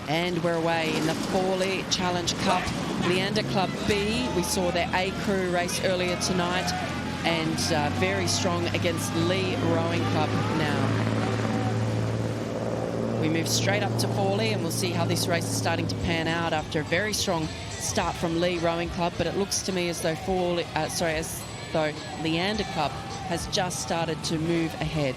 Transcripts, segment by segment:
And we're away in the Fawley Challenge Cup. Leander Club B, we saw their A crew race earlier tonight, and very strong against Lea Rowing Club now. We move straight up to Fawley, and we'll see how this race is starting to pan out after a very strong start from Lea Rowing Club. But it looks to me as though Leander Club has just started to move ahead.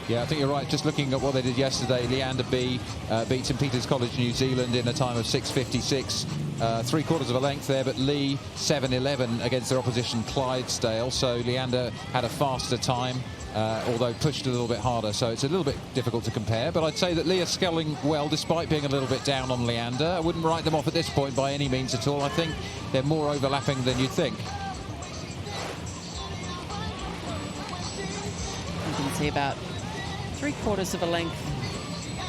Yeah, I think you're right. Just looking at what they did yesterday, Leander B beat St Peter's College, New Zealand in a time of 6:56, 3/4 of a length there, but Lee 7:11 against their opposition Clydesdale. So Leander had a faster time, although pushed a little bit harder. So it's a little bit difficult to compare. But I'd say that Lee are sculling well, despite being a little bit down on Leander. I wouldn't write them off at this point by any means at all. I think they're more overlapping than you'd think. You can see about 3/4 of a length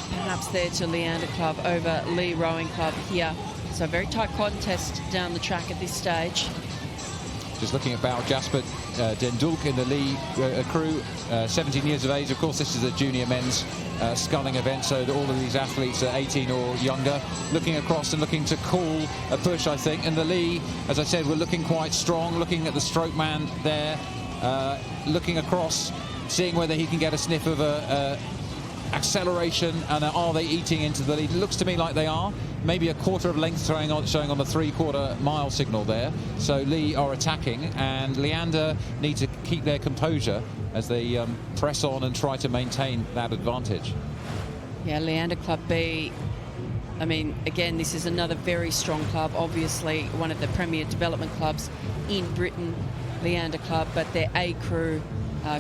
perhaps there to Leander Club over Lea Rowing Club here. So a very tight contest down the track at this stage. Just looking at Bao Jasper Dendulk in the Lee crew, 17 years of age. Of course, this is a junior men's sculling event, so all of these athletes are 18 or younger. Looking across and looking to call a push, I think. And the Lee, as I said, we're looking quite strong. Looking at the stroke man there, looking across, seeing whether he can get a sniff of a acceleration, and are they eating into the lead? It looks to me like they are. Maybe a 1/4 of length showing on the 3/4 mile signal there. So Lee are attacking, and Leander need to keep their composure as they press on and try to maintain that advantage. Yeah, Leander Club B, I mean, again, this is another very strong club, obviously one of the premier development clubs in Britain, Leander Club, but their A crew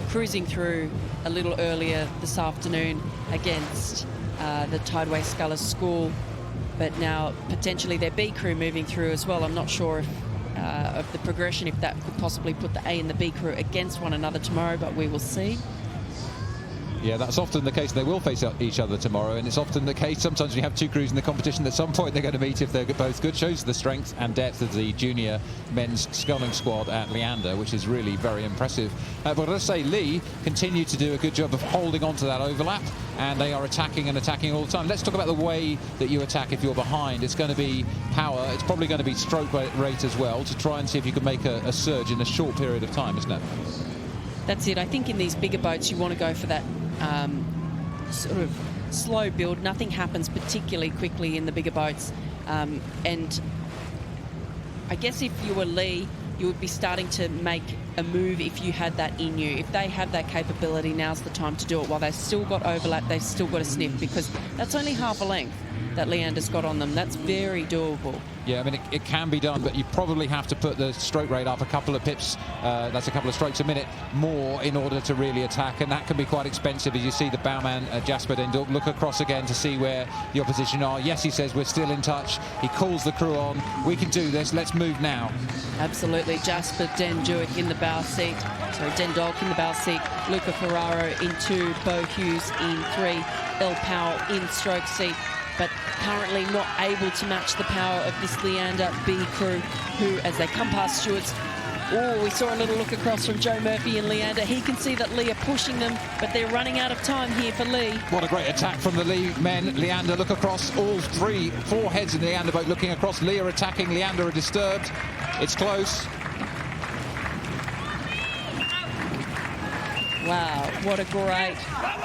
cruising through a little earlier this afternoon against the Tideway Scullers School, but now potentially their B crew moving through as well. I'm not sure if of the progression, if that could possibly put the A and the B crew against one another tomorrow, but we will see. Yeah, that's often the case. They will face each other tomorrow, and it's often the case sometimes when you have two crews in the competition, at some point they're going to meet if they're both good. Shows the strength and depth of the junior men's sculling squad at Leander, which is really very impressive. But I'll say Lee continue to do a good job of holding on to that overlap, and they are attacking and attacking all the time. Let's talk about the way that you attack if you're behind. It's going to be power. It's probably going to be stroke rate as well, to try and see if you can make a surge in a short period of time, isn't it? That's it. I think in these bigger boats you want to go for that sort of slow build. Nothing happens particularly quickly in the bigger boats, and I guess if you were Lee, you would be starting to make a move if you had that in you. If they have that capability, now's the time to do it. While they've still got overlap, they've still got a sniff, because that's only half a length that Leander's got on them. That's very doable. Yeah, I mean, it can be done, but you probably have to put the stroke rate up a couple of pips. That's a couple of strokes a minute more in order to really attack, and that can be quite expensive. As you see the bowman, Jasper Dendulk, look across again to see where the opposition are. Yes, he says we're still in touch. He calls the crew on. We can do this. Let's move now. Absolutely. Jasper Dendulk in the bow seat. Sorry, Dendulk in the bow seat. Luca Ferraro in 2. Bo Hughes in 3. El Powell in stroke seat, but currently not able to match the power of this Leander B crew, who, as they come past Stewart's, we saw a little look across from Joe Murphy and Leander. He can see that Lee are pushing them, but they're running out of time here for Lee. What a great attack from the Lee men. Leander look across, all 4 heads in the Leander boat looking across. Lee are attacking, Leander are disturbed. It's close. Wow, what a great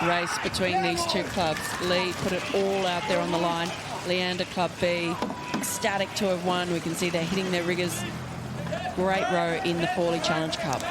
race between these two clubs. Lee put it all out there on the line. Leander Club B, ecstatic to have won. We can see they're hitting their riggers. Great row in the Fawley Challenge Cup.